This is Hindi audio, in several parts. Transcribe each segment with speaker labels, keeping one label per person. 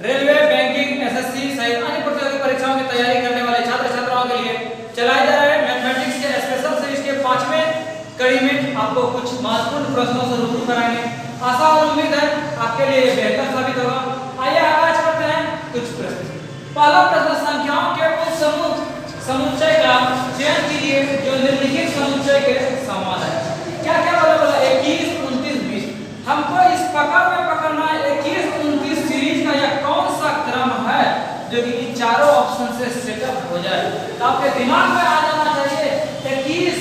Speaker 1: रेलवे, बैंकिंग, एसएससी सहित अन्य प्रतियोगी परीक्षाओं की तैयारी करने वाले छात्र छात्राओं के लिए चलाए जा रहे मैथमेटिक्स के स्पेशल सीरीज के 5वें कड़ी में आपको कुछ महत्वपूर्ण प्रश्नों से रूबरू कराएंगे। आशा और उम्मीद है आपके लिए ये बेहतर साबित होगा। आइए आगाज करते हैं कुछ प्रश्न। पहला प्रश्न, संख्याओं के उस समुच्चय का चयन कीजिए जो निम्नलिखित समुच्चय के समान है। क्या क्या बोला 21, 29, 20। हमको इस पकड़ में पकड़ना है 21, 29 सीरीज का यह कौन सा क्रम है जो कि इन चारों ऑप्शन से सेटअप हो जाए। तो आपके दिमाग में आ जाना चाहिए 21,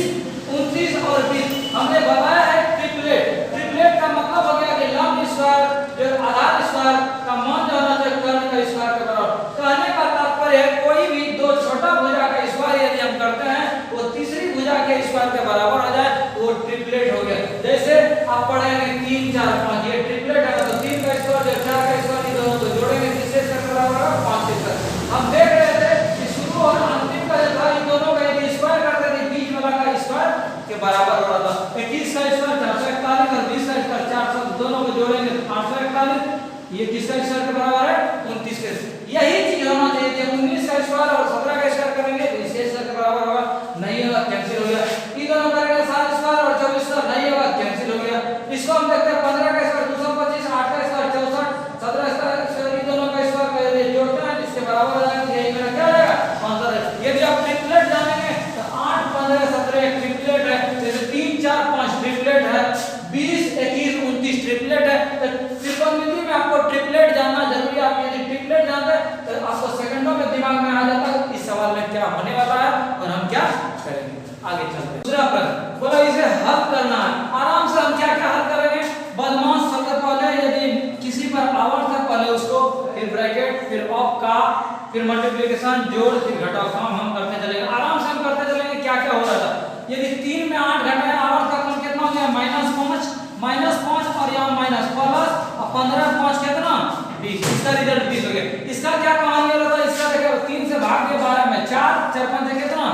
Speaker 1: 29 और 20। हमने बताया है ट्रिपलेट। ट्रिपलेट का मतलब हो गया कि लंब स्क्वायर जो आधार स्क्वायर का मान जो होना चाहिए कर्ण का स्क्वायर के बराबर। कहने का तात्पर्य है कोई भी दो छोटा भुजा का स्क्वायर यदि हम करते हैं वो तीसरी भुजा के स्क्वायर के बराबर हो जाए वो ट्रिपलेट हो गया। जैसे आप पढ़ेंगे 3, 4, 5 ये ट्रिपलेट है तो 3 का स्क्वायर जो 4 का स्क्वायर इन दोनों को जोड़ेंगे किससे स्क्वायर के बराबर होगा 5 के स्क्वायर। हम देख रहे थे कि शुरू और अंतिम का जो था इन दोनों का यदि स्क्वायर करते थे बीच वाला का स्क्वायर के बराबर हो रहा था। 21 का स्क्वायर 441 और 20 का स्क्वायर 400 दोनों को जोड़ेंगे 841। ये किसका स्क्वायर के बराबर है 29 के। यही चीज होना चाहिए जब 19 का स्क्वायर और 17 का स्क्वायर करेंगे तो इसके स्क्वायर के बराबर होगा। नहीं होगा कैंसिल हो गया। ये दोनों करेंगे 7 स्क्वायर और 24 का नहीं होगा कैंसिल हो गया। इसको हम देखते हैं 15 का स्क्वायर 225, 8 का स्क्वायर 64, 17 का स्क्वायर इन दोनों का स्क्वायर जोड़ते हैं इसके बराबर हो जाएगा। यही मेरा क्या आएगा आंसर है। यदि आप ट्रिपलेट जानेंगे तो 8, 15, 17 एक ट्रिपलेट है। जैसे 3, 4, 5 ट्रिपलेट है, 20, 21, 29 ट्रिपलेट है। तो त्रिकोणमिति में आपको ट्रिपलेट जानना जरूरी है। आप यदि ट्रिपलेट जानते हैं तो आपको सेकंडों में दिमाग में आ जाता है इस सवाल में क्या होने वाला है और हम क्या करेंगे। आगे चलते हैं। दूसरा प्रश्न बोला इसे हल करना है। आराम से हम क्या क्या हल करेंगे। बदमाश सबसे पहले यदि किसी पर आवर्त है पहले उसको फिर ब्रैकेट फिर ऑफ का फिर मल्टीप्लिकेशन जोड़ फिर घटाव काम हम करते चलेंगे। आराम से हम करते चलेंगे। क्या क्या हो रहा था यदि 3 में 8 घटाए आवर्त का क्रम कितना हो गया -5 और यहाँ माइनस प्लस 15 5 कितना 20। इसका रिजल्ट 20 हो गया। इसका क्या कहानी हो रहा था। इसका देखो 3 से भाग दिया 12 में 4 4 5 कितना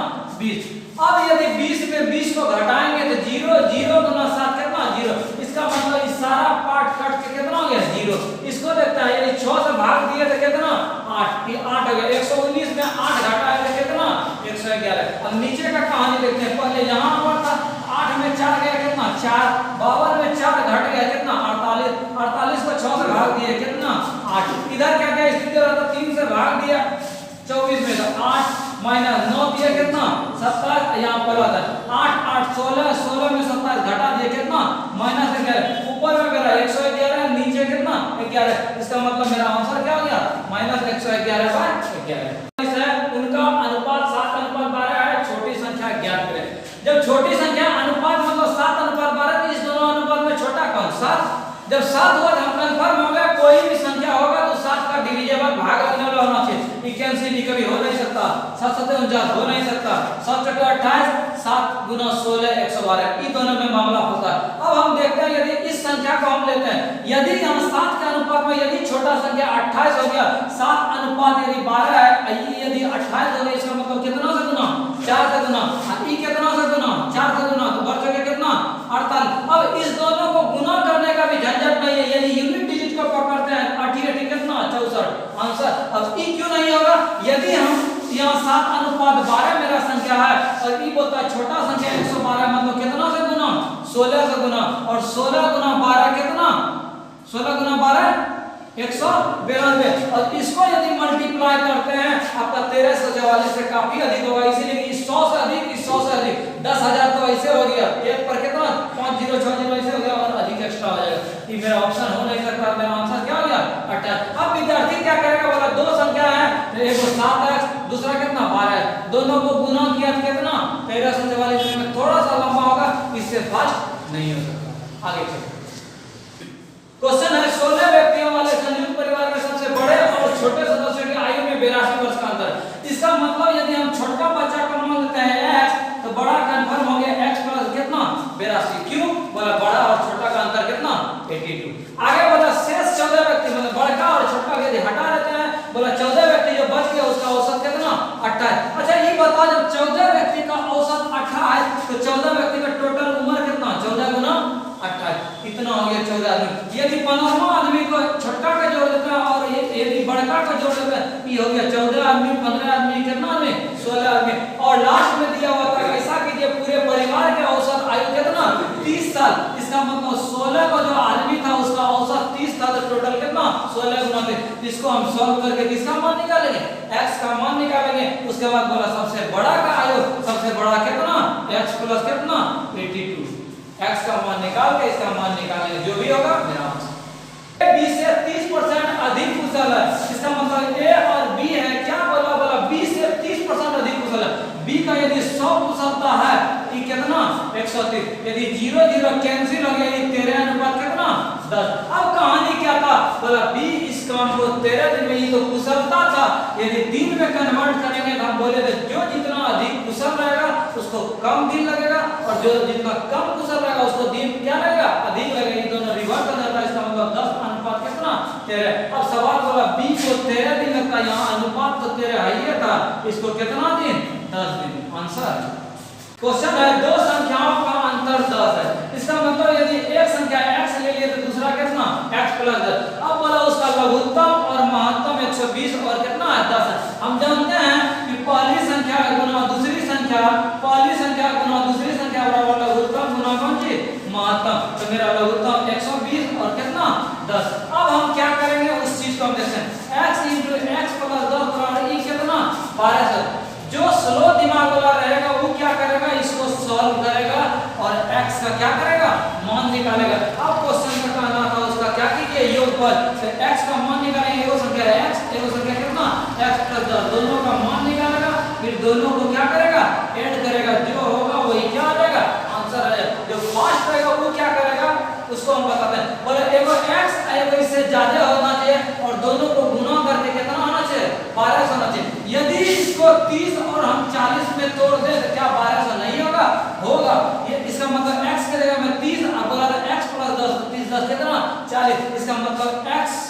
Speaker 1: 20। अब यदि 20 में 20 को घटाएंगे तो 0 0 गुना 7 कितना 0। इसका मतलब इस सारा पार्ट कट के कितना हो गया 0। इसको देखता है यदि 6 से भाग दिए तो कितना 8 ये 8 हो गया। 119 में 8 घटाए तो कितना 111। अब नीचे का कहानी देखते हैं। पहले यहाँ पर था 8 में 4 गया कितना 4, 52 में 4 घट गया कितना 48, 48 को 6 से भाग दिए कितना 8। इधर क्या क्या स्थिति रहा था 3 से भाग दिया 24 में तो 8 माइनस 9 दिया कितना 27। यहाँ पर आता है 8 8 16, 16 में 27 घटा दिया कितना -11। ऊपर में मेरा 111 नीचे कितना 11। इसका मतलब मेरा आंसर क्या हो गया -111/11। उनका अनुपात 7:12 है। छोटी संख्या ज्ञात करें। जब छोटी संख्या अनुपात मतलब 7:12 तो इस दोनों अनुपात में छोटा कौन 7। जब 7 हुआ हम कंफर्म हो गया कोई भी संख्या होगा तो 7 का डिविजिबल भाग लगने वाला होना चाहिए। कैंसिल कभी हो नहीं सकता। 7 7 49 हो नहीं सकता। 7 4 28, 7 गुना 16 112 ये दोनों में मामला होता है। अब हम देखते हैं यदि इस संख्या को हम लेते हैं यदि हम 7 के अनुपात में यदि छोटा संख्या 28 हो गया 7 अनुपात यदि 12 है यदि 28 हो गया इसका मतलब कितना से गुना 4 से गुना और ई कितना से गुना 4 से गुना तो बढ़ सके कितना 48। अब इस दोनों को गुना करने का भी झंझट नहीं है। यदि यूनिट डिजिट को पकड़ते हैं 8 कितना 64 आंसर। अब ई क्यों नहीं होगा यदि हम यहाँ 7:12 मेरा संख्या है और ई बोलता है छोटा संख्या 112 मतलब कितना से गुना 16 से गुना और 16 गुना 12 कितना 16 गुना 12 192 और इसको यदि मल्टीप्लाई करते हैं आपका 1344 से काफी अधिक होगा। इसीलिए 100 से अधिक 100 से अधिक 10,000 तो ऐसे हो गया एक पर कितना 5060 ऐसे हो गया और अधिक एक्स्ट्रा हो जाएगा। ये मेरा ऑप्शन हो नहीं सकता। मेरा आंसर क्या हो गया 28। अब विद्यार्थी क्या करेगा बोला दो संख्या है एक 7 है दूसरा कितना 12 है दोनों को गुना किया तो कितना 1344 में थोड़ा सा लंबा होगा इससे फास्ट नहीं हो सकता। आगे चलिए। क्वेश्चन है 16 व्यक्तियों वाले संयुक्त परिवार में सबसे बड़े और छोटे सदस्यों की आयु में 82 वर्ष का अंतर। इसका मतलब यदि हम छोटा बच्चा को मान लेते हैं x तो बड़ा कंफर्म हो गया x प्लस कितना 82। क्यों बोला बड़ा और छोटा का अंतर कितना 82। आगे बोला शेष 14 व्यक्ति मतलब बड़ा और छोटा यदि हटा देते हैं बोला 14 व्यक्ति जो बच गया उसका औसत कितना 28। अच्छा ये बताओ जब 14 व्यक्ति का औसत 28 तो 14 व्यक्ति का टोटल उम्र कितना 14 गुना 28 इतना हो गया 14 आदमी। यदि 15वां आदमी को छोटा का जोड़ देते हैं और यदि 15 को जोड़ देंगे, ये हो गया 14 आदमी, 15 आदमी, कितना आदमी, 16 आदमी। और लास्ट में दिया हुआ था ऐसा कीजिए पूरे परिवार के औसत आयु कितना, 30 साल। इसका मतलब 16 का जो आदमी था उसका औसत 30 था, तो टोटल कितना, 16 गुना 30। इसको हम सॉल्व करके किसका मान निकालेंगे, x का मान निकालेंगे। उसके बाद बोला सबसे बड़ा का आयु, सबसे बड़ा कितना, x प्लस कितना, 82। x का मान निकाल के इसका मान निकालेंगे, जो भी होगा मेरा आंसर। 20 से 30% अधिक कुशल है, इसका मतलब a और b है, क्या बोला, 20 से 30% अधिक कुशल है। b का यदि 100 कुशलता है, ये कितना, 130। यदि 0 0 कैंसिल हो गया, ये 13 अनुपात कितना, 10। अब कहानी क्या था, बोला b इस काम को 13 दिन में, ये तो कुशलता था, यदि दिन में कन्वर्ट करेंगे तो हम बोले थे जो जितना अधिक कुशल रहेगा उसको कम दिन लगेगा, और जो जितना कम कुशल रहेगा उसको दिन क्या लगेगा, अधिक लगेगा। ये दोनों रिवर्स हो जाता है, इसका मतलब 10 अनुपात कितना, 13। अब सवाल बोला b को 13 दिन लगता है, यहाँ अनुपात तो 13 ही था, इसको कितना दिन, 10 दिन। आंसर क्वेश्चन है दो संख्याओं का अंतर 10 है, इसका मतलब यदि एक संख्या x ले लिए तो दूसरा कितना, x प्लस 10। अब बोला उसका लघुत्तम और महत्तम 120 और कितना है, 10 है। हम जानते हैं कि पहली संख्या गुना दूसरी संख्या, पहली संख्या गुना दूसरी संख्या बराबर लघुत्तम गुना कौन सी, महत्तम। तो मेरा लघुत्तम 120 और कितना, 10। अब हम क्या करेंगे उस चीज को हम देखते हैं, x × x प्लस 10 बराबर ये कितना, 1200। जो स्लो दिमाग वाला रहेगा वो क्या करेगा, इसको सॉल्व करेगा और x का क्या करेगा, मान निकालेगा। अब क्वेश्चन का कहना था उसका क्या कीजिए, योगफल। तो x का मान निकालेंगे, एगो संख्या x, एगो संख्या कितना, x प्लस 10, दोनों का मान निकालेगा, फिर दोनों को क्या करेगा, ऐड करेगा, जो होगा वही क्या आ जाएगा, आंसर आ जाएगा। जो फास्ट रहेगा वो क्या करेगा, उसको हम बताते हैं। बोले एगो x एगो इससे ज्यादा होना चाहिए और दोनों को गुना करके कितना होना चाहिए, 1200 होना चाहिए। यदि इसको 30 और हम 40 में तोड़ दे तो क्या 1200 नहीं होगा, होगा। ये इसका मतलब x की जगह में 30, अब बोला था x प्लस 10, 30 10 कितना, 40। इसका मतलब x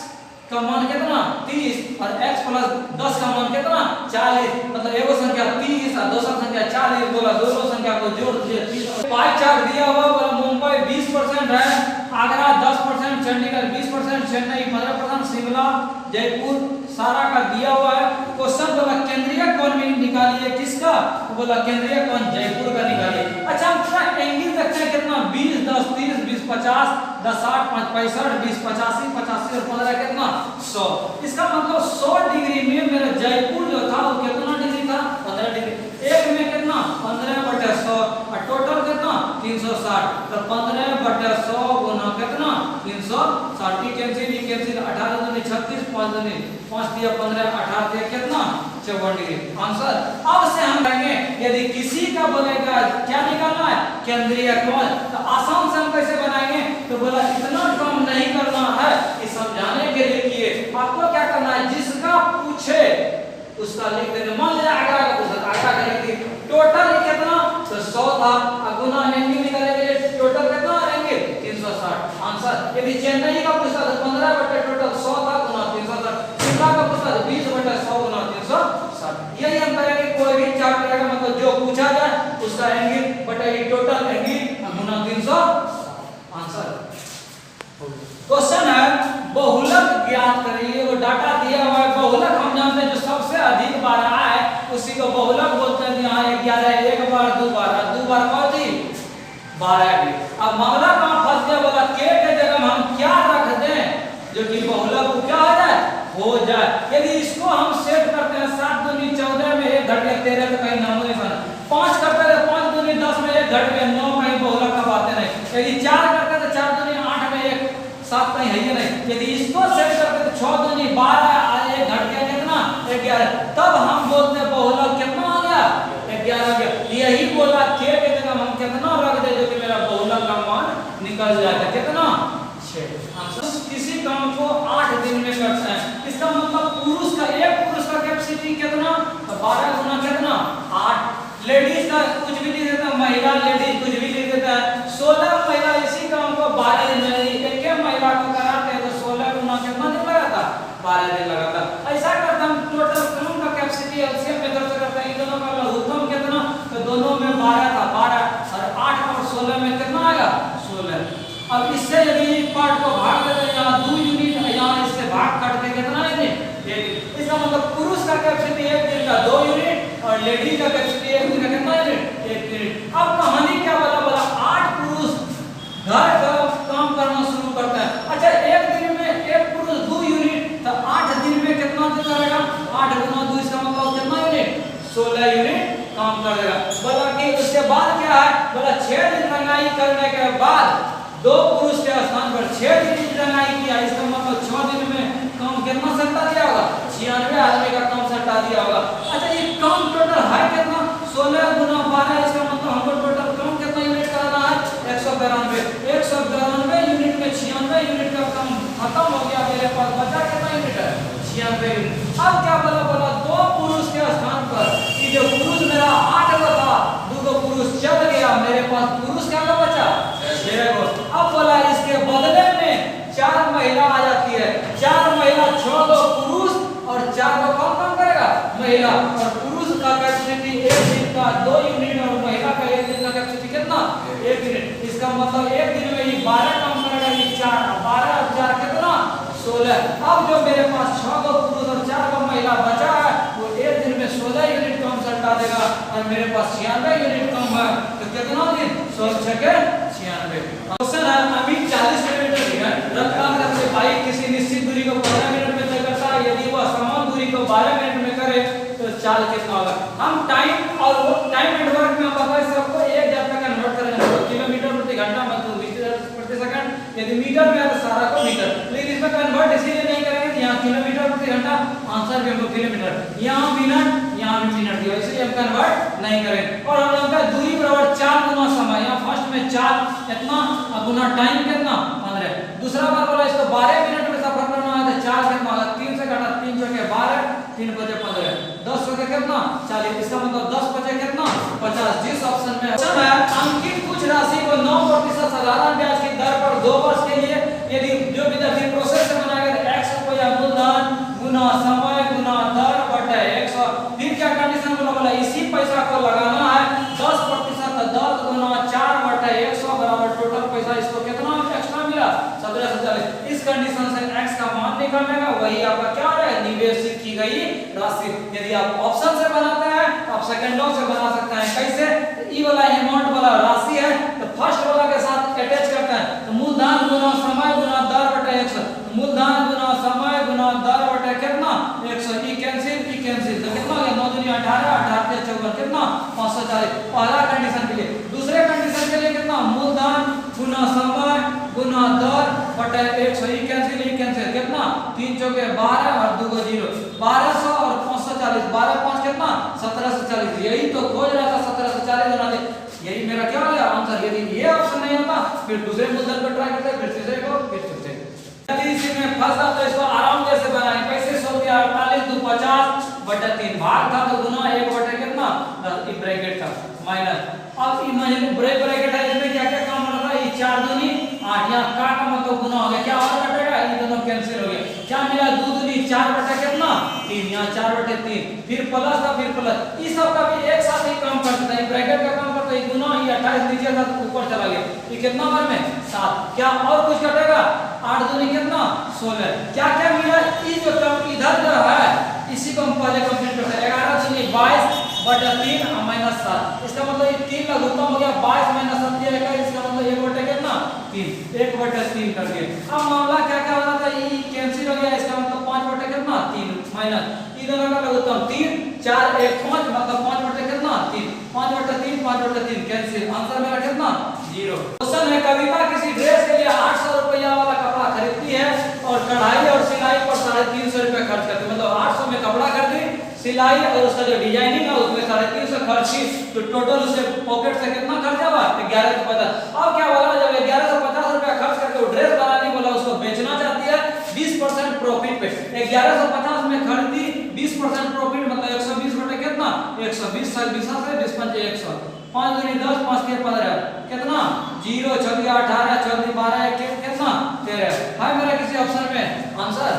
Speaker 1: का मान कितना, 30 और x प्लस 10 का मान कितना, 40। मतलब एगो संख्या 30 और दूसरा संख्या 40, बोला दोनों संख्या को जोड़ दीजिए 30। पाई चार्ट दिया हुआ, बोला मुंबई 20% है, आगरा 10%, चंडीगढ़ 20%, चेन्नई 15%, शिमला जयपुर सारा का दिया हुआ है। क्वेश्चन बोला केंद्रीय कोण में निकालिए, किसका, बोला केंद्रीय कोण जयपुर का निकालिए। अच्छा हम थोड़ा एंगल देखते हैं कितना, 20 10 30 20 50 10 60 5 65 20 85 85 और 15 कितना, 100। इसका मतलब 100 डिग्री में मेरा जयपुर जो था वो कितना डिग्री था, 15 डिग्री। एक में कितना, 15/100 और टोटल कितना, 360। तो 15/100 गुना कितना, 360। की कैंसिल 18 दूनी 36, 5 दूनी 5 दिया 15, 18 दिया कितना, 54 डिग्री। आंसर अब से हम कहेंगे यदि किसी का बोलेगा क्या निकालना है, केंद्रीय कोण, तो आसान से हम कैसे बनाएंगे, तो बोला इतना कम नहीं करना है, ये समझाने के लिए आपको क्या करना है, जिसका पूछे उसका लिख देना। मान लिया आगरा का पूछा, आगरा का लिख दी, टोटल कितना, तो 100 था, गुना एंगल निकालेंगे, टोटल कितना एंगल, 360। आंसर यदि चेन्नई का पूछा तो 15 बटे टोटल 100 था, गुना 360। शिमला का पूछा तो 20 बटे 100 गुना 360। यही हम करेंगे, कोई भी चार्ट रहेगा मतलब जो पूछा जाए उसका एंगल बटे ये टोटल एंगल गुना 360। आंसर क्वेश्चन है बहुलक ज्ञात करिए। वो डाटा दिया हुआ है, बहुलक हम जानते हैं जो सबसे अधिक बार आया है उसी को बहुलक बोलते हैं। यहाँ 11 एक बार, दो बार कौन थी, 12 भी। अब मामला कहाँ फंस गया, बोला के जगह में हम क्या रख दें जो कि बहुलक को क्या हो जाए, हो जाए। यदि इसको हम सेट करते हैं 7 दूनी 14 में 1 घट गया 13 तो कहीं नामो निशान, 5 करते हैं 5 दूनी 10 में 1 घट गया 9, कहीं बहुलक का बातें नहीं। यदि 4 करते हैं तो 4 दूनी 8 में 1 7 कहीं है ही नहीं। यदि इसको सेट करते तो 6 दूनी 12 1 घट गया कितना, 11, तब हम बोलते हैं बहुलक कितना आ गया, 11 आ गया। यही बोला के जगह हम कितना रख दे जो कि मेरा बहुलक का मान निकल जाएगा, कितना, 6। किसी काम को 8 दिन में करते हैं, इसका मतलब पुरुष का, एक पुरुष का कैपेसिटी कितना, तो 12 गुना कितना, 8। लेडीज का कुछ भी लिख देता है, महिला लेडीज कुछ भी लिख देता है, 16 महिला इसी काम को 12 दिन में, एक महिला को कराते हैं तो 16 गुना कितना दिन लगाता, 12 दिन लगाता। ऐसा करते हम टोटल काम का कैपेसिटी एलसीएम मेथड से करते हैं। इन दोनों का लघुत्तम कितना, तो दोनों में 12 था, 12 और 8 और 16 में कितना आएगा, 16। अब इससे यदि एक पार्ट को भाग देते हैं, यहाँ 2 यूनिट, यहाँ इससे भाग काटते कितना है, 1। और लेडीज का कैपेसिटी एक दिन का कितना यूनिट, 1 यूनिट। अब कहानी क्या बोला, बोला 8 पुरुष घर का काम करना शुरू करता है। अच्छा, एक दिन में एक पुरुष 2 यूनिट, तो 8 दिन में कितना दिन करेगा, 8 गुना 2 इसका मतलब कितना यूनिट, 16 यूनिट काम करेगा। बोला कि उसके बाद क्या है, बोला 6 दिन रंगाई करने के बाद 2 पुरुष के स्थान पर 6 दिन रंगाई किया, इसका मतलब 6 दिन में काम कितना सट्टा दिया होगा, 96 आदमी का काम सट्टा दिया होगा। अच्छा, ये काम टोटल है कितना, 16 गुना 12, इसका मतलब हमको टोटल काम कितना यूनिट करना है, 192। 192 यूनिट में 96 यूनिट का काम खत्म हो गया, मेरे पास बचा कितना यूनिट है, 96 यूनिट। अब क्या बोला, बोला 2 पुरुष के स्थान पर ये जो पुरुष मेरा 8 का था, 2 पुरुष चल गया, मेरे पास पुरुष क्या बचा, 6 को। अब बोला इसके बदले में 4 महिला आ जाती है, 4 महिला 6 पुरुष और 4 कौन काम करेगा, महिला। और पुरुष का कैपेसिटी एक दिन का 2 यूनिट और महिला का एक दिन का कैपेसिटी कितना, 1 यूनिट। इसका मतलब एक दिन में ये 12 काम करेगा, ये 4, 12 और 4 कितना, 16। अब जो मेरे पास 6 पुरुष और 4 महिला बचा है, वो एक दिन में 16 यूनिट काम सट्टा देगा, और मेरे पास 96 यूनिट कम है, तो कितना दिन, 16 के 96। क्वेश्चन है, अभी 40 किलोमीटर रफ्तार से बाइक किसी निश्चित दूरी को 15 मिनट में तय करता है, यदि वह समान दूरी को 12 मिनट में करे तो चाल कितना होगा। हम टाइम और टाइम एंड वर्क में पता है सबको एक जब तक कन्वर्ट करेंगे, तो किलोमीटर प्रति घंटा मतलब मीटर प्रति सेकंड, यदि मीटर में है तो सारा को मीटर, लेकिन इसमें कन्वर्ट इसीलिए नहीं करेंगे कि यहाँ किलोमीटर प्रति घंटा, आंसर भी हमको किलोमीटर, यहाँ मिनट, यहाँ भी मिनट दिया, इसलिए हम कन्वर्ट नहीं करेंगे। और हम लोग का दूरी बराबर 4 गुना समय, यहाँ फर्स्ट में 4 इतना गुना टाइम कितना, 15। दूसरा बार बोला इसको 12 मिनट में सफर करना है, तो 4 कितना होगा, 3 से घटा 3 चौके 12, 3 बजे 15, 10 चौके कितना, 40, इसका मतलब 10 बजे कितना, 50। जिस ऑप्शन में है अंकित कुछ राशि को 9% साधारण ब्याज की दर पर 2 वर्ष के लिए, यदि जो विद्यार्थी प्रोसेस से बनाएगा तो x रुपया मूलधन गुना समय गुना दर बटे 100। फिर क्या कंडीशन बोला, इसी पैसा को लगाना है 10%, 10 गुना 4 बटे 100 बराबर टोटल पैसा इसको कितना एक्स्ट्रा मिला, 1740। इस कंडीशन से x का मान निकालने का, वही आपका क्या है, निवेश की गई राशि। यदि आप ऑप्शन से बनाते हैं तो आप सेकंडों से बना सकते हैं। कैसे, ई वाला अमाउंट वाला राशि है तो फर्स्ट वाला के साथ अटैच करते हैं, तो मूलधन गुना समय गुना दर बटे 100, मूलधन गुना समय गुना दर बटे कितना, 100। ई कैंसिल, तो कितना हो गया, 9 दूनी 18, 18 से 54 कितना, 540। पहला कंडीशन के लिए। दूसरे कंडीशन के लिए कितना, मूलधन गुना समय गुना दर बटे 100, ई कैंसिल कितना, 3 चौके 12 और 2 को 0, 1200 और 540, 12 5 कितना, 1740। यही तो खोज रहा था, 1740 होना चाहिए, यही मेरा क्या हो गया आंसर। यदि ये ऑप्शन नहीं होता फिर दूसरे मूलधन पर ट्राई करते, फिर तीसरे को, फिर चौथे। यदि इसी में फंसा तो इसको आराम से बनाएं। कैसे सो गया, 48 2 50 बटा 3, भाग था तो गुना 1 बटे कितना, 10, ई ब्रैकेट था माइनस। अब इमेजिन ब्रैकेट है, इसमें क्या क्या काम होना था, ये 4 दूनी 8, यहाँ काट मतलब गुना हो गया, क्या और कटेगा, ये दोनों कैंसिल हो गया, क्या मिला, 2 दूनी 4 बटा कितना, 3, यहाँ 4 बटे 3, फिर प्लस था, फिर प्लस, इस सब का भी एक साथ ही काम करता है, ब्रैकेट का काम करता है, गुना, ये 28 नीचे था तो ऊपर चला गया, ये कितना बार में 7, क्या और कुछ कटेगा, 8 दूनी कितना, 16, क्या क्या मिला, ये जो टर्म इधर जो है इसी को हम पहले कंप्लीट करते हैं। 11 दूनी 22 बटा 3 माइनस 7, इसका मतलब ये 3 लघुत्तम हो गया, 22 माइनस 7 दिया, इसका मतलब 1 बटे कितना, 3, 1 बटे 3 कर दिए। अब मामला क्या क्या होना था, ये कैंसिल हो गया, इसका मतलब 5 बटे कितना, 3 माइनस, ये दोनों का लघुत्तम 3 4 1 5, मतलब 5 बटे कितना, 3, 5 बटे 3 5 बटे 3 कैंसिल, आंसर मेरा कितना, 0। क्वेश्चन है, कविता किसी ड्रेस के लिए 800 रुपया वाला कपड़ा खरीदती है और कढ़ाई और सिलाई पर 350 रुपए खर्च करती है, मतलब 800 में कपड़ा खरीदी, सिलाई और उसका जो डिजाइनिंग है उसमें 350 खर्च की, तो टोटल उसके पॉकेट से कितना खर्चा हुआ, 1150। अब क्या बोला, जब 1150 रुपया खर्च करके वो ड्रेस बनाने बोला उसको बेचना चाहती है 20% प्रॉफिट पे, 1150 में खरीदी, 20% प्रॉफिट मतलब 120 बटे कितना, 120 से 20 से 20 पंचे 100, 5 दूनी 10 5 के 15 कितना, 0 6 18 6 12 कितना, 13 है मेरा किसी ऑप्शन में आंसर।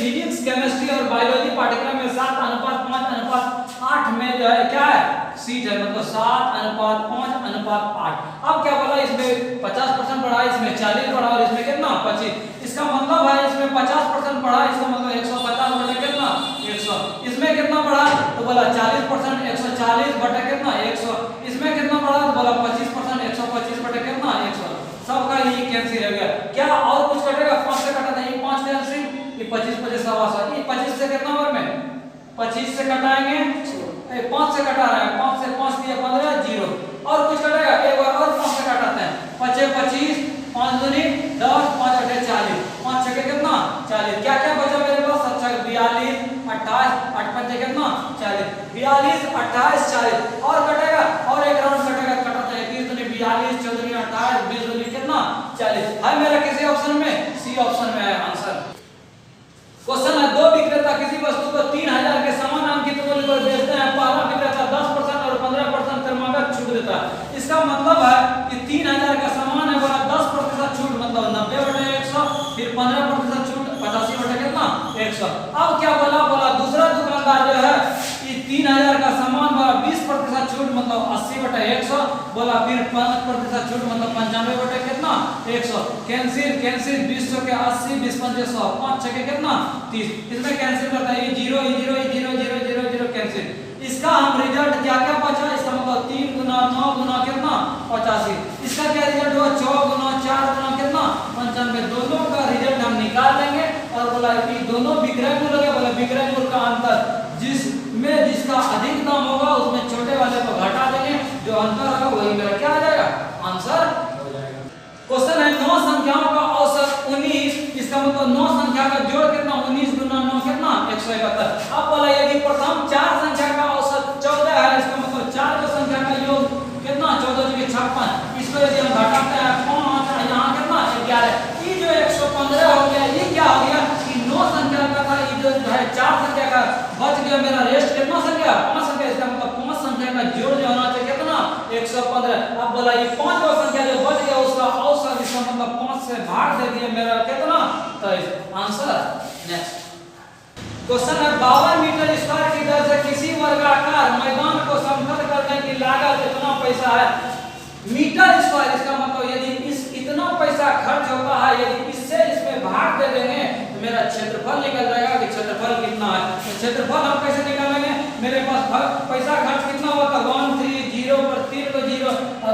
Speaker 1: फिजिक्स केमिस्ट्री और बायोलॉजी पाठ्यक्रम में 7:5:8 में जो है क्या है, सीट है, मतलब 7:5:8। अब क्या बोला, इसमें 50% बढ़ा, इसमें 40 बढ़ा और इसमें कितना, 25, इसका मतलब है इसमें 50% बढ़ा, इसका मतलब 150 बटे कितना, 100, इसमें कितना बढ़ा, तो बोला 40% 40 बटे कितना 100, इसमें कितना बढ़ा तो बोला 25%, 125 बटे कितना 100, सबका ये कैंसिल हो गया। क्या और कुछ कटेगा? 5 से कटा था, ये 5 कैंसिल, ये 25 25 सवा सौ, ये 25 से कितना बार में 25 से कटाएंगे 5 से कटा रहा है, 5 से 5 दिया 15 जीरो, और कुछ कटेगा एक बार और 5 से कटाते हैं, 5 25 5 दूनी 10 5 अठे 40, 5 छके कितना 40, क्या क्या बचा मेरे पास? अच्छा 42 28 8 पंजे कितना 40, 42 28 40, और कटेगा और एक राउंड कटेगा, कटाते हैं 30 दूनी 42 14 दूनी 28 20 दूनी कितना 40, है मेरा किसी ऑप्शन में? सी ऑप्शन में है आंसर। क्वेश्चन है, दो विक्रेता किसी वस्तु को 3000 के समान अंकित मूल्य पर बेचते हैं, पहला विक्रेता 10% और 15% क्रमागत छूट देता है। इसका मतलब है कि 3000 का सामान है, बोला 10% छूट मतलब 90/100, फिर 15% छूट 85 बटे कितना 100। अब क्या बोला? बोला दूसरा दुकानदार जो है कि 3000 का सामान बोला 20% छूट मतलब 80/100, बोला फिर 5% छूट मतलब 95 बटे कितना 100, कैंसिल कैंसिल 20 के 80 20 5 100, 5 छके कितना 30, इसमें कैंसिल करता है, ये 0 ये 0 ये 0 0 0 0 कैंसिल। इसका हम रिजल्ट क्या क्या बचा? इसका मतलब 3 गुना 9 गुना कितना 85, इसका क्या रिजल्ट हुआ 4 गुना 4 गुना कितना 95, दोनों का रिजल्ट हम निकाल लेंगे। और बोला कि दोनों विक्रय मूल्य है, बोला विक्रय मूल्य का अंतर जिसमें जिसका अधिक दाम होगा उसमें छोटे वाले को घटा देंगे, जो अंतर होगा वही मेरा क्या आ जाएगा आंसर हो जाएगा। क्वेश्चन है, 9 संख्याओं का औसत 19, इसका मतलब 9 संख्या का जोड़ कितना 19 गुना 9 कितना 171। अब बोला यदि प्रथम 4 संख्या का औसत 14 है, इसका मतलब 4 का संख्या का योग कितना 14 × 56, इसको यदि हम घटाते हैं 5 यहाँ कितना 11, ये जो 115 हो गया, ये क्या हो गया कि 9 संख्या का था, ये जो है 4 संख्या का बच गया, मेरा रेस्ट कितना संख्या 5 संख्या, इसका मतलब 5 संख्या का जोड़ जो होना चाहिए कितना 115। अब बोला ये 5वां संख्या जो बच गया उसका औसत, इसका मतलब 5 से भाग दे दिए, मेरा कितना 23 आंसर। नेक्स्ट क्वेश्चन है, 52 मीटर स्क्वायर की दर से किसी वर्गाकार मैदान को समतल करने की लागत कितना पैसा है? मीटर स्क्वायर, इसका मतलब यदि इतना पैसा खर्च होता है, यदि इससे इसमें भाग दे देंगे तो मेरा क्षेत्रफल निकल जाएगा कि क्षेत्रफल कितना है। तो क्षेत्रफल हम कैसे निकालेंगे? मेरे पास पैसा खर्च कितना हुआ था 130 पर 3 को 0,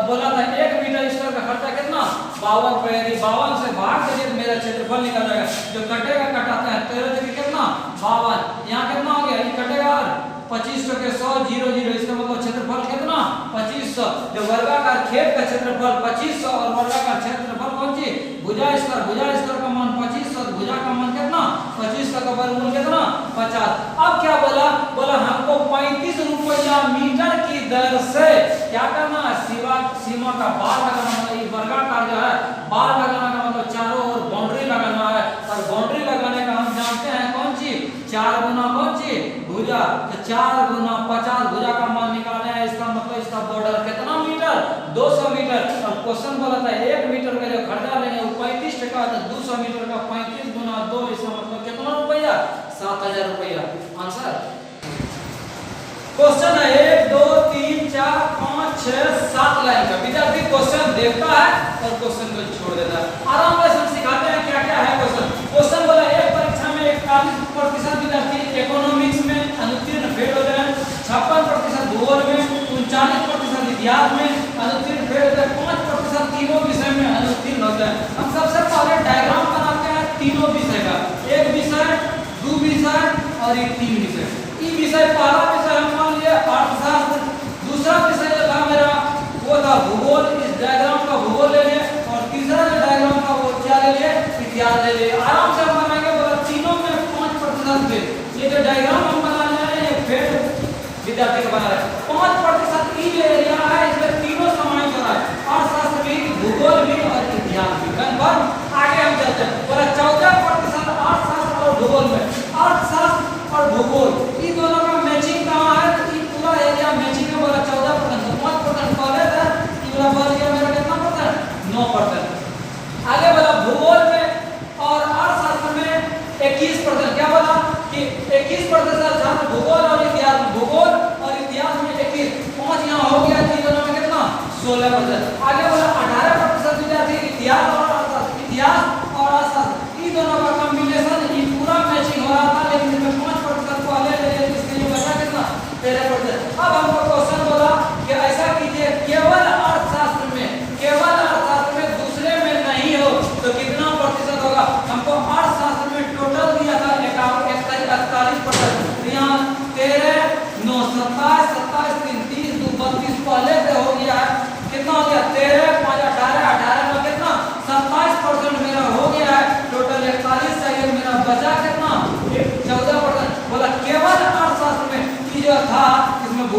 Speaker 1: बोला था 1 मीटर स्क्वायर का खर्चा कितना 52 रुपए, यदि 52 से भाग दे तो मेरा क्षेत्रफल निकल जाएगा, जो कटेगा कटाते हैं 13 जगह कितना 52, यहाँ कितना हो गया ये कटेगा 25 के 100 0 0, इसका मतलब क्षेत्रफल कितना 2500। जो वर्गाकार खेत का क्षेत्रफल 2500 और वर्गाकार क्षेत्रफल कौन सी भुजा स्क्वायर का मान 2500, भुजा का मान कितना 25 का वर्गमूल कितना 50। अब क्या बोला? बोला हमको 35 रुपया मीटर की दर से क्या करना है? सीमा का बार लगाना है। ये वर्गाकार जो है बार लगाना का मतलब चारों ओर बाउंड्री लगाना है, और बाउंड्री लगाने का हम जानते हैं कौन सी 4 गुना कौन सी भुजा, तो 4 गुना 50 भुजा का मान निकालना है, इसका मतलब इसका बॉर्डर कितना मीटर 200 मीटर। और क्वेश्चन बोला था 1 मीटर का जो खर्चा लेंगे वो 35 टका, तो 200 मीटर का 35 गुना 2, इसका मतलब कितना रुपया 7000 रुपया आंसर। क्वेश्चन है 1 2 3 4 5 6 7 लाइन का, विद्यार्थी क्वेश्चन देखता है और क्वेश्चन को छोड़ देता है। आराम से हम सिखाते हैं क्या क्या है क्वेश्चन। क्वेश्चन बोला एक परीक्षा में 41% विद्यार्थी इकोनॉमिक्स में अनुत्तीर्ण फेल होते हैं, 56% भूगोल में, 39% इतिहास में अनुत्तीर्ण फेल होते हैं, 5% तीनों विषय में अनुत्तीर्ण होते हैं। हम सबसे पहले डायग्राम बनाते हैं तीनों विषय का, एक विषय 2 विषय और एक 3 विषय। ये विषय पहला विषय हम मान लिया अर्थशास्त्र, दूसरा विषय जो था मेरा वो था भूगोल, इस डायग्राम का भूगोल ले लिए, और तीसरा जो डायग्राम का वो क्या ले लिए इतिहास ले लिए। आराम से हम बनाएंगे, बोला तीनों में 5% फेल। ये जो डायग्राम हम बना रहे हैं ये फेल विद्यार्थी का बना रहा है। 5% ई जो एरिया है इसमें तीनों समाहित हो रहा है, अर्थशास्त्र भी भूगोल भी और इतिहास भी। कन्फर्म? आगे हम चलते हैं, बोला 14% अर्थशास्त्र और भूगोल में, अर्थशास्त्र और भूगोल ये दोनों का मैचिंग कहाँ है? तो ये पूरा एरिया मैचिंग है, बोला 14%, 5% कॉलेज है, ये वाला बच गया मेरा कितना परसेंट 9%। आगे बोला भूगोल में और अर्थशास्त्र में 21%, क्या बोला कि 21% छात्र भूगोल और इतिहास में, भूगोल और इतिहास में 21, 5 यहाँ हो गया, तीन दोनों में कितना 16%। आगे बोला 18% विद्यार्थी इतिहास और अर्थशास्त्र, इतिहास और अर्थशास्त्र ये दोनों का कॉम्बिनेशन ये पूरा मैचिंग हो रहा था, लेकिन इसमें 5% को अलग ले लिया, इसके लिए बचा कितना 13%। अब हमको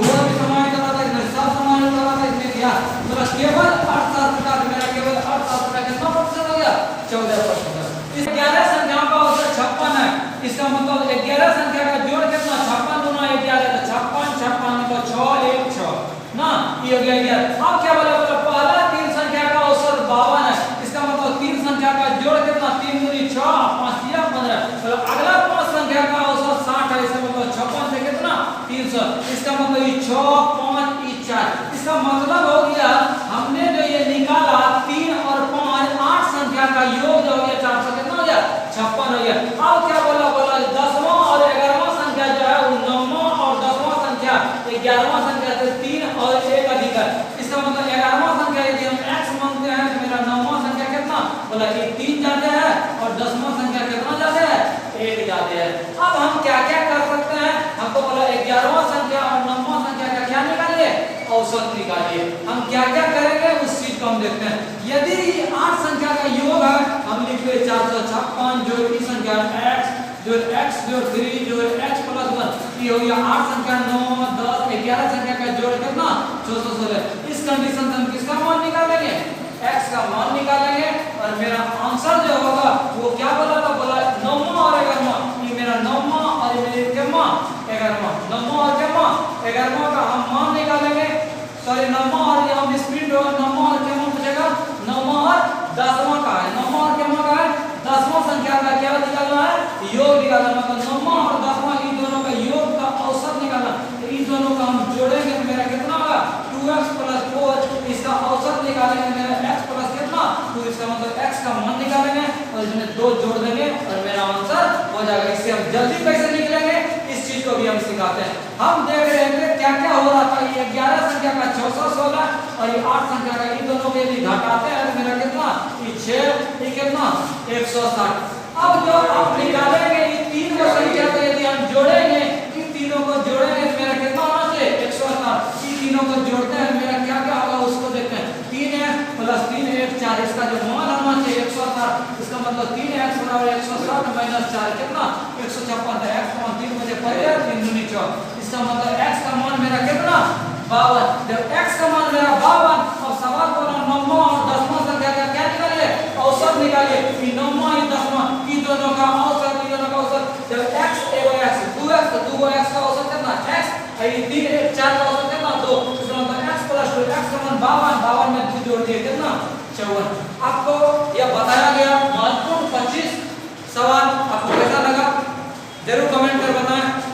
Speaker 1: ऊपर भी समाहित हो रहा था, इसमें सब समाहित हो रहा था, इसमें क्या मतलब केवल अर्थशास्त्र का मेरा केवल अर्थशास्त्र का कितना प्रतिशत हो गया 14%। इस 11 संख्याओं का औसत 56 है। इसका मतलब 11 संख्या का जोड़ कितना 56 गुना 11 तो 56 56 तो 6 1 6 ना ये हो गया 11। अब क्या बोला पहला 3 संख्या का औसत 52 है। इसका मतलब 3 संख्या का जोड़ कितना 3 दूनी 6 5 या 15 मतलब अगला 5 संख्या का औसत 60 है। इसका मतलब 56 से कितना 300। इसका मतलब ये 6 5 ये 4। इसका मतलब हो गया हमने जो ये निकाला 3 और 5 8 संख्या का योग जो हो गया 400 कितना हो गया 56 हो गया। अब क्या बोला 10वां और 11वां संख्या जो है वो 9वां और 10वां संख्या 11वां संख्या से 3 और 1 अधिक है। इसका मतलब 11वां संख्या यदि हम x मानते हैं तो मेरा 9वां संख्या कितना बोला कि 3 जाते हैं और 10वां संख्या कितना जाते हैं 1 जाते हैं। अब हम क्या क्या कर सकते हैं हमको बोला 11वां संख्या और 9वां संख्या का क्या निकालिए औसत निकालिए। हम क्या क्या करेंगे उस चीज को हम देखते हैं। यदि 8 संख्या का योग है हम लिखते 456 जो की संख्या x जो x जो 3 जो x प्लस 1 ये हो गया 8 संख्या 9 10 11 संख्या का जोड़ कितना 616। इस कंडीशन से हम किसका मान निकालेंगे x का मान निकालेंगे और मेरा आंसर जो होगा वो क्या बोला था बोला 9वां और 11वां ये मेरा 9वां और ये मेरा कितना 11वां 9वां और कितना 11वां का हम मान निकालेंगे। सॉरी 9वां और ये हम स्प्लिट होगा 9वां और कितना बचेगा 9वां और 10वां का है 9वां और कितना का है 10वां संख्या का क्या निकालना है योग निकालना मतलब 9वां और 10वां इन दोनों का योग का औसत निकालना। तो इन दोनों का हम जोड़ेंगे तो मेरा कितना होगा 2x + 4 इसका औसत निकालेंगे मेरा x प्लस कितना 2 इसका मतलब x का मान निकालेंगे और इसमें 2 जोड़ देंगे और मेरा आंसर हो जाएगा। इससे हम जल्दी कैसे निकलेंगे इस चीज को भी हम सिखाते हैं। हम देख रहे हैं क्या क्या हो रहा था ये 11 संख्या का 616 और ये 8 संख्या का इन दोनों को यदि घटाते हैं तो मेरा कितना ये 6 ये कितना 160। अब जो आप निकालेंगे ये तीन को संख्या को यदि हम जोड़ेंगे इन तीनों को जोड़ेंगे तो मेरा कितना होना चाहिए 160। इन तीनों को जोड़ते हैं मेरा क्या क्या होगा उसको देखते हैं 3x + 3 1 4 इसका जो मान होना चाहिए 160। इसका मतलब 3x = 160 - 4 कितना 156 है। x मान 3 बजे पड़ेगा 3 दूनी 4 इसका मतलब x का मान मेरा कितना 52। जब x का मान मेरा 52 और सवाल बोला 9वां और 10वां संख्या का क्या निकालिए औसत निकालिए कि 9वां और 10वां इन दोनों का औसत इन दोनों का औसत जब x एगो x 2x तो 2 x का औसत कितना x और ये 3 1 4 का औसत कितना 2 इसका मतलब x + 2 x का मान 52 52 में 2 जोड़ दिए कितना 54।